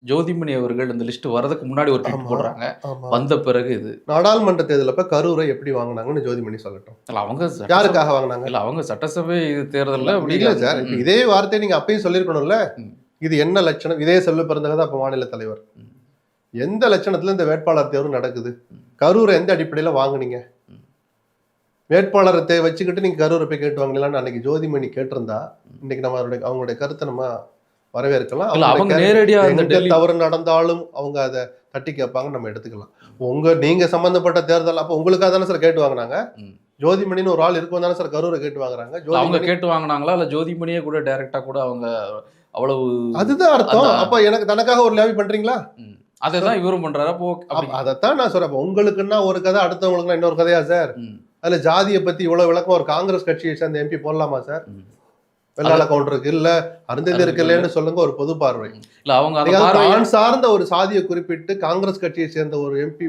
ஜோதிமணி அவர்கள் இந்த லிஸ்ட் வரதுக்கு முன்னாடி ஒரு ட்வீட் ஆமா, போடுறாங்க. ஆமா. வந்த பிறகு இது. நாடாளுமன்ற தேர்தலப்ப கரூரை எப்படி வாங்குனாங்கன்னு ஜோதிமணி சொல்லட்டும். இல்ல அவங்க யாருக்காக வாங்குனாங்க? இல்ல அவங்க சட்டசபை தேர்தல்ல அப்படி இல்ல சார். இப்ப இதே வார்த்தையை நீங்க அப்பயும் சொல்லியிருக்கணும்ல. ம். இது என்ன லட்சணம்? இதே செல்வ பிறந்தக தான் அப்ப மாநில தலைவர். ம். எந்த லட்சணத்துல இந்த வேட்பாளர் தேர்வு நடக்குது? கரூரை எந்த அடிப்படையில வாங்குனீங்க? வேட்பாளரை வச்சுக்கிட்டு நீங்க கரூரை போய் கேட்டு வாங்கலாம்னு அன்னைக்கு ஜோதிமணி கேட்டிருந்தா இன்னைக்கு நம்ம அவங்களுடைய கருத்தை நம்ம வரவேற்கலாம். அவங்க நேரடியா எங்க தவறு நடந்தாலும் அவங்க அதை தட்டி கேட்பாங்க, நம்ம எடுத்துக்கலாம். நீங்க சம்பந்தப்பட்ட தேர்தல் அப்ப உங்களுக்காக தானே சார் கேட்டு வாங்கினாங்க. ஜோதிமணின்னு ஒரு ஆள் இருக்கும் தானே சார் கரூரை கேட்டு வாங்குறாங்க. அவங்க கேட்டு வாங்கினாங்களா இல்ல ஜோதிமணியே கூட டைரக்டா கூட அவங்க அவ்வளவு அதுதான் அர்த்தம். அப்ப எனக்கு தனக்காக ஒரு லேவி பண்றீங்களா? அதைதான் இவரும் பண்றாரு. அதைத்தான் நான் சொல்றேன். உங்களுக்குன்னா ஒரு கதை, அடுத்தவங்களுக்குன்னா இன்னொரு கதையா சார்? அதுல ஜாதியை பத்தி இவ்வளவு விளக்கம் ஒரு காங்கிரஸ் கட்சியை சேர்ந்த எம்பி போடலாமா சார்? வெள்ளாள கவுண்டருக்கு இல்ல, அருந்ததி இருக்குல்லன்னு சொல்லுங்க. ஒரு பொது பார்வை இல்ல. அவங்க சார்ந்த ஒரு சாதியை குறிப்பிட்டு காங்கிரஸ் கட்சியை சேர்ந்த ஒரு எம்பி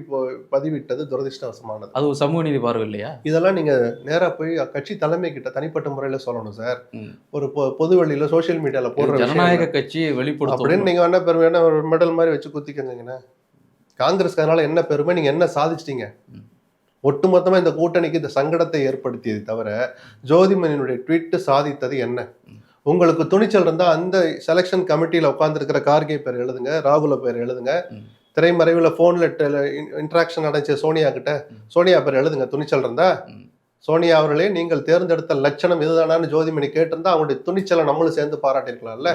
பதிவிட்டது துரதிருஷ்டவசமானது. அது ஒரு சமூக நீதி பார்வை இல்லையா? இதெல்லாம் நீங்க நேரா போய் கட்சி தலைமை கிட்ட தனிப்பட்ட முறையில சொல்லணும் சார். ஒரு பொது வழியில சோசியல் மீடியால போடுற ஜனநாயக கட்சியை வெளிப்படுத்தும் அப்படின்னு நீங்க என்ன பெருமை, என்ன ஒரு மெடல் மாதிரி வச்சு குத்திக்கங்க. காங்கிரஸ்க்கு அதனால என்ன பெருமை? நீங்க என்ன சாதிச்சிட்டீங்க? ஒட்டுமொத்தமா இந்த கூட்டணிக்கு இந்த சங்கடத்தை ஏற்படுத்தியது தவிர ஜோதிமணியினுடைய ட்வீட் சாதித்தது என்ன? உங்களுக்கு துணிச்சல் இருந்தா அந்த செலெக்ஷன் கமிட்டியில உட்கார்ந்துருக்கிற கார்கே பேர் எழுதுங்க, ராகுல பேர் எழுதுங்க. திரைமறைவுல போன்ல இன்டராக்ஷன் அடைஞ்ச சோனியா கிட்ட சோனியா பேர் எழுதுங்க. துணிச்சல் இருந்தா சோனியா அவர்களே நீங்கள் தேர்ந்தெடுத்த லட்சணம் இதுதானான்னு ஜோதிமணி கேட்டிருந்தா அவங்களுடைய துணிச்சலை நம்மளும் சேர்ந்து பாராட்டிருக்கலாம்ல.